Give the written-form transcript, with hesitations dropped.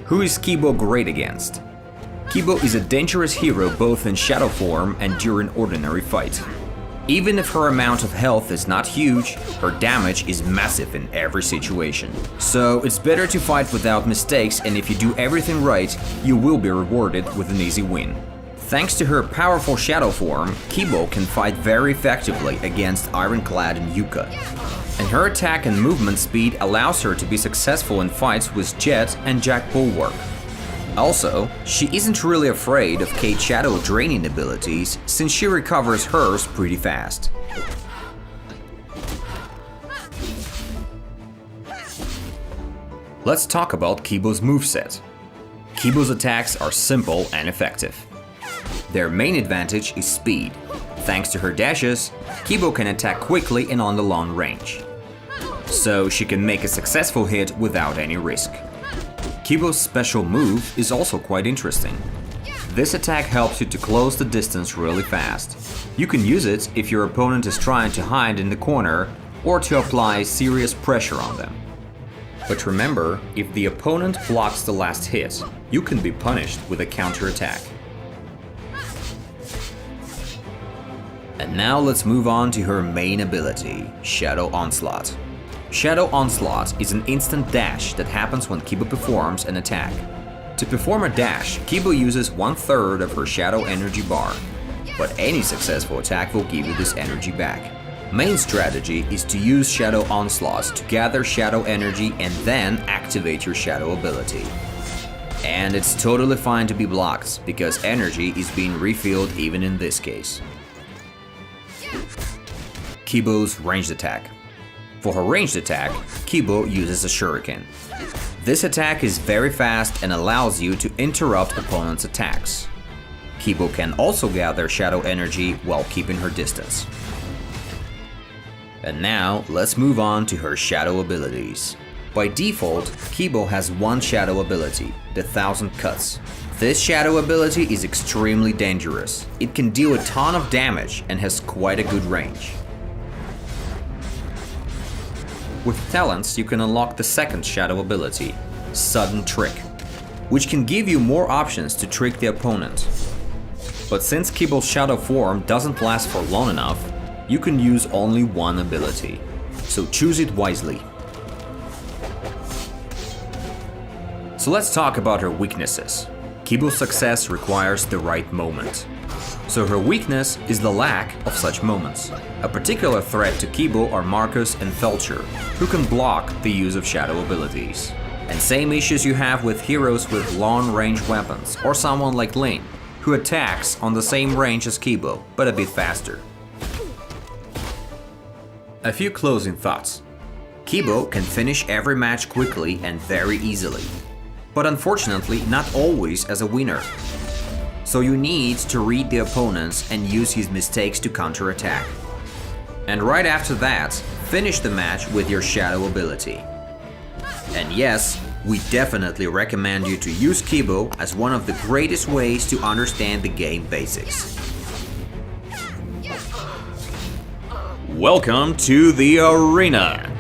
Who is Kibo great against? Kibo is a dangerous hero both in shadow form and during ordinary fight. Even if her amount of health is not huge, her damage is massive in every situation. So it's better to fight without mistakes, and if you do everything right, you will be rewarded with an easy win. Thanks to her powerful shadow form, Kibo can fight very effectively against Ironclad and Yuka. And her attack and movement speed allows her to be successful in fights with Jet and Jack Bulwark. Also, she isn't really afraid of Kate's shadow draining abilities, since she recovers hers pretty fast. Let's talk about Kibo's moveset. Kibo's attacks are simple and effective. Their main advantage is speed. Thanks to her dashes, Kibo can attack quickly and on the long range. So she can make a successful hit without any risk. Kibo's special move is also quite interesting. This attack helps you to close the distance really fast. You can use it if your opponent is trying to hide in the corner or to apply serious pressure on them. But remember, if the opponent blocks the last hit, you can be punished with a counter-attack. And now let's move on to her main ability, Shadow Onslaught. Shadow Onslaught is an instant dash that happens when Kibo performs an attack. To perform a dash, Kibo uses 1/3 of her Shadow Energy bar, but any successful attack will give you this energy back. Main strategy is to use Shadow Onslaught to gather Shadow Energy and then activate your Shadow ability. And it's totally fine to be blocked, because energy is being refilled even in this case. Kibo's ranged attack. For her ranged attack, Kibo uses a shuriken. This attack is very fast and allows you to interrupt opponents' attacks. Kibo can also gather shadow energy while keeping her distance. And now, let's move on to her shadow abilities. By default, Kibo has one shadow ability, the 1000 Cuts. This shadow ability is extremely dangerous. It can deal a ton of damage and has quite a good range. With talents, you can unlock the second shadow ability, Sudden Trick, which can give you more options to trick the opponent. But since Kibo's shadow form doesn't last for long enough, you can use only one ability, so choose it wisely. So let's talk about her weaknesses. Kibo's success requires the right moment. So her weakness is the lack of such moments. A particular threat to Kibo are Marcus and Felcher, who can block the use of shadow abilities. And same issues you have with heroes with long-range weapons, or someone like Lin, who attacks on the same range as Kibo, but a bit faster. A few closing thoughts. Kibo can finish every match quickly and very easily, but unfortunately not always as a winner. So you need to read the opponents and use his mistakes to counterattack. And right after that, finish the match with your shadow ability. And yes, we definitely recommend you to use Kibo as one of the greatest ways to understand the game basics. Welcome to the arena!